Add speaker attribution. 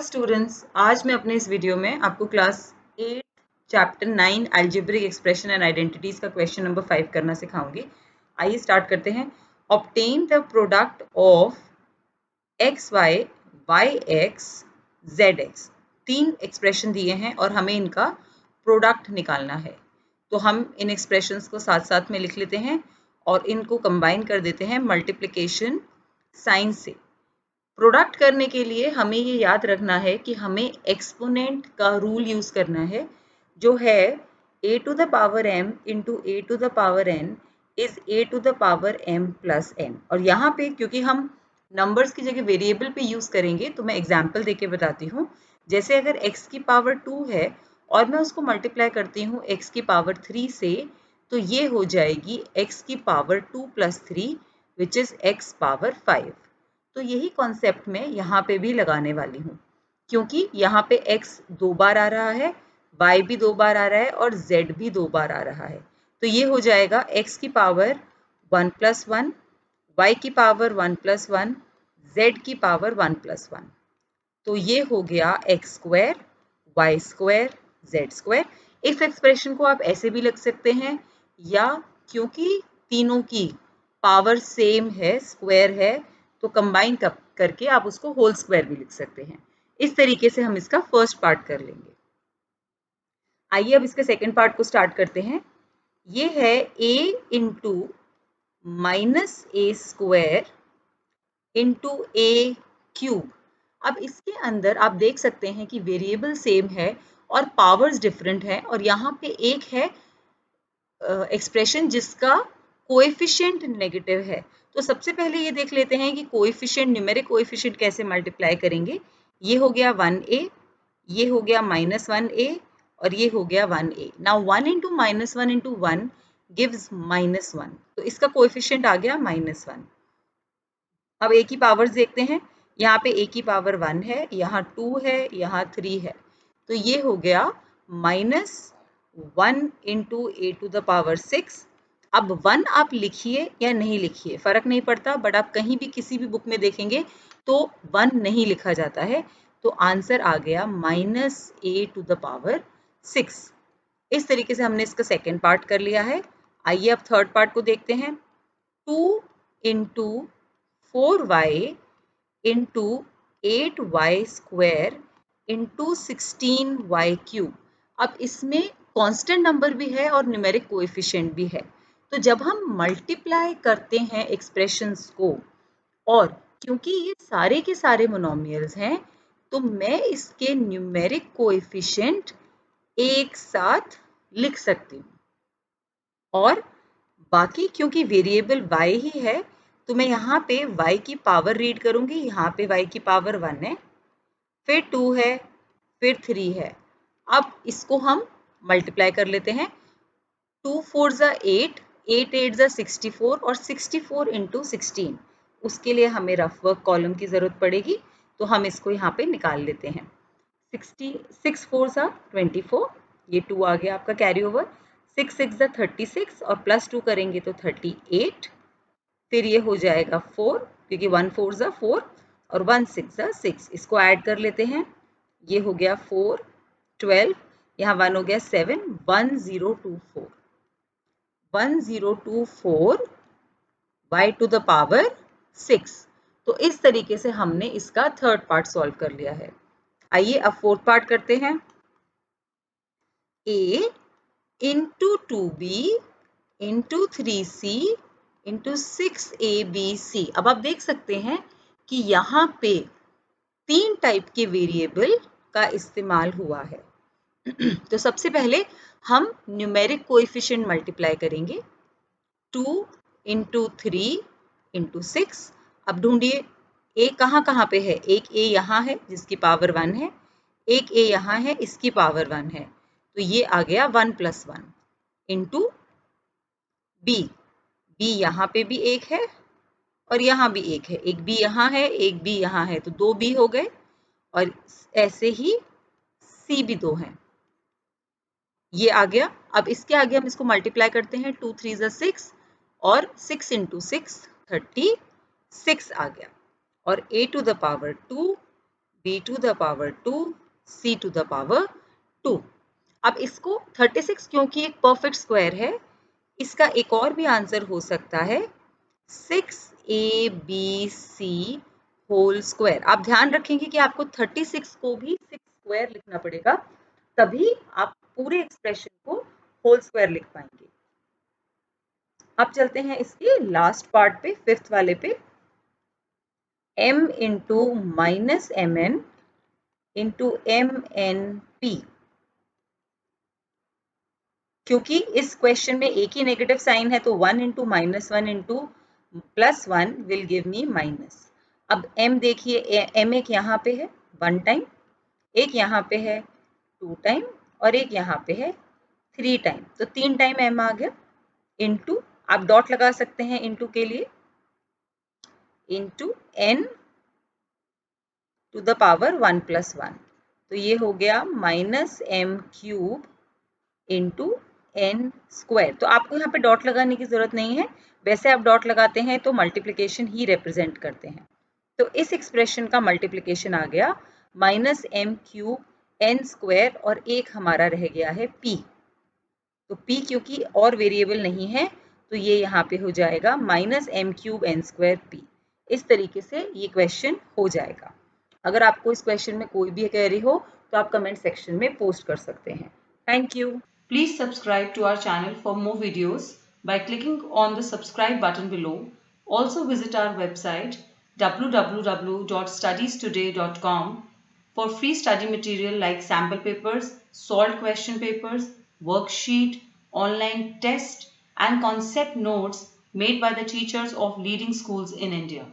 Speaker 1: Students, आज मैं अपने इस वीडियो में आपको class 8 chapter 9 algebraic expression and identities का क्वेश्चन नंबर 5 करना सिखाऊंगी। आइए स्टार्ट करते हैं। Obtain the product of X Y, Y X, Z X. 3 expression दिए हैं और हमें इनका प्रोडक्ट निकालना है। तो हम इन एक्सप्रेशंस को साथ साथ में लिख लेते हैं और इनको कंबाइन कर देते हैं मल्टीप्लिकेशन साइन से। प्रोडक्ट करने के लिए हमें ये याद रखना है कि हमें एक्सपोनेंट का रूल यूज़ करना है, जो है a to the power m into a to the power n is a to the power m plus n। और यहाँ पे क्योंकि हम नंबर्स की जगह वेरिएबल पे यूज़ करेंगे तो मैं एग्जाम्पल देके बताती हूँ। जैसे अगर x की पावर 2 है और मैं उसको मल्टीप्लाई करती हूँ x की पावर 3 से, तो ये हो जाएगी x की power 2 plus 3 which is x power 5। तो यही कॉन्सेप्ट मैं यहाँ पे भी लगाने वाली हूँ, क्योंकि यहाँ पे x 2 बार आ रहा है, y भी 2 बार आ रहा है और z भी 2 बार आ रहा है। तो ये हो जाएगा x की पावर 1 प्लस 1, y की पावर 1 प्लस 1, z की पावर 1 प्लस 1। तो ये हो गया x square, y square, z square. इस एक्सप्रेशन को आप ऐसे भी लिख सकते हैं, या क्योंकि तीनों की पावर सेम है, स्क्वायर है, तो कंबाइन करके आप उसको होल स्क्वायर भी लिख सकते हैं। इस तरीके से हम इसका फर्स्ट पार्ट कर लेंगे। आइए अब इसके सेकंड पार्ट को स्टार्ट करते हैं। ये है a into minus A square into A cube. अब इसके अंदर आप देख सकते हैं कि वेरिएबल सेम है और पावर्स डिफरेंट है, और यहाँ पे एक है एक्सप्रेशन जिसका कोएफिशिएंट नेगेटिव है। तो सबसे पहले ये देख लेते हैं कि कोएफिशिएंट, न्यूमेरिक कोएफिशिएंट कैसे मल्टीप्लाई करेंगे। ये हो गया 1a, ये हो गया -1a और ये हो गया 1a। Now 1 into -1 into 1 gives -1, तो इसका कोएफिशिएंट आ गया -1। अब a की पावर्स देखते हैं। यहाँ पे a की पावर 1 है, यहाँ 2 है, यहाँ 3 है, तो ये हो गया -1 into A to the power 6। अब 1 आप लिखिए या नहीं लिखिए फर्क नहीं पड़ता, बट आप कहीं भी किसी भी बुक में देखेंगे तो 1 नहीं लिखा जाता है। तो आंसर आ गया -a टू द पावर 6। इस तरीके से हमने इसका सेकेंड पार्ट कर लिया है। आइए अब थर्ड पार्ट को देखते हैं। 2 into 4y into 8y square into 16y cube. अब इसमें कांस्टेंट नंबर भी है और न्यूमेरिक कोएफिशिएंट भी है। तो जब हम मल्टीप्लाई करते हैं एक्सप्रेशंस को, और क्योंकि ये सारे के सारे मोनोमियल्स हैं, तो मैं इसके न्यूमेरिक कोएफिशिएंट एक साथ लिख सकती हूँ, और बाकी क्योंकि वेरिएबल y ही है तो मैं यहाँ पे y की पावर रीड करूँगी। यहाँ पे y की पावर 1 है, फिर 2 है, फिर 3 है। अब इसको हम मल्टीप्लाई कर लेते हैं। 2 4 ज़ा 8, 8 8 ज़ा 64 और 64 इंटू 16। उसके लिए हमें रफ वर्क कॉलम की ज़रूरत पड़ेगी, तो हम इसको यहाँ पे निकाल लेते हैं। 6 4 ज़ा 24, ये 2 आ गया आपका कैरी ओवर। 6 6 ज़ा 36 और प्लस 2 करेंगे तो 38। फिर ये हो जाएगा 4, क्योंकि 1 4 ज़ा 4 और 1 6 ज़ा 6। इसको ऐड कर लेते हैं। ये हो गया 4 12, यहाँ 1 हो गया 7, 1024 1024 y टू द पावर 6। तो इस तरीके से हमने इसका थर्ड पार्ट सॉल्व कर लिया है। आइए अब फोर्थ पार्ट करते हैं। a into 2b into 3c into 6abc। अब आप देख सकते हैं कि यहाँ पे 3 टाइप के वेरिएबल का इस्तेमाल हुआ है। तो सबसे पहले हम न्यूमेरिक कोएफिशिएंट मल्टीप्लाई करेंगे। 2 इंटू 3 इंटू 6। अब ढूंढिए a कहाँ पे है। एक a यहाँ है जिसकी पावर 1 है, एक a यहाँ है इसकी पावर 1 है, तो ये आ गया 1 प्लस 1 इंटू b। b यहाँ पे भी एक है और यहाँ भी एक है, एक b यहाँ है, एक b यहाँ है, तो 2 b हो गए, और ऐसे ही c भी 2 हैं, ये आ गया। अब इसके आगे हम इसको मल्टीप्लाई करते हैं। 2 3 ज़ा 6 और 6 इंटू 6 36 आ गया, और a to the power 2, b to the power 2 c to the power 2। अब इसको 36 क्योंकि एक परफेक्ट स्क्वायर है, इसका एक और भी आंसर हो सकता है 6abc होल स्क्वायर। आप ध्यान रखेंगे कि आपको 36 को भी 6 स्क्वायर लिखना पड़ेगा, तभी आप पूरे एक्सप्रेशन को होल स्क्वायर लिख पाएंगे। अब चलते हैं इसके लास्ट पार्ट पे, फिफ्थ वाले पे। m into minus M N into M N P. क्योंकि इस क्वेश्चन में एक ही नेगेटिव साइन है तो 1 into minus one into plus one will give me minus. अब m देखिए, m एक यहाँ पे है 1 टाइम, एक यहाँ पे है 2 टाइम और एक यहाँ पे है 3 टाइम, तो 3 टाइम m आ गया। इंटू, आप डॉट लगा सकते हैं इंटू के लिए, into n to the power 1 plus 1, तो ये हो गया minus M cube into N square. तो आपको यहाँ पे डॉट लगाने की जरूरत नहीं है, वैसे आप डॉट लगाते हैं तो मल्टीप्लिकेशन ही रिप्रेजेंट करते हैं। तो इस एक्सप्रेशन का मल्टीप्लिकेशन आ गया minus M cube N square और एक हमारा रह गया है p। तो p क्योंकि और वेरिएबल नहीं है तो ये यहाँ पे हो जाएगा minus M cube N square p। इस तरीके से ये क्वेश्चन हो जाएगा। अगर आपको इस क्वेश्चन में कोई भी क्वेरी हो तो आप कमेंट सेक्शन में पोस्ट कर सकते हैं। Thank you. Please subscribe to our channel for more videos by clicking on the subscribe button below. Also visit our website www.studiestoday.com for free study material like sample papers, solved question papers, worksheet, online test and concept notes made by the teachers of leading schools in India.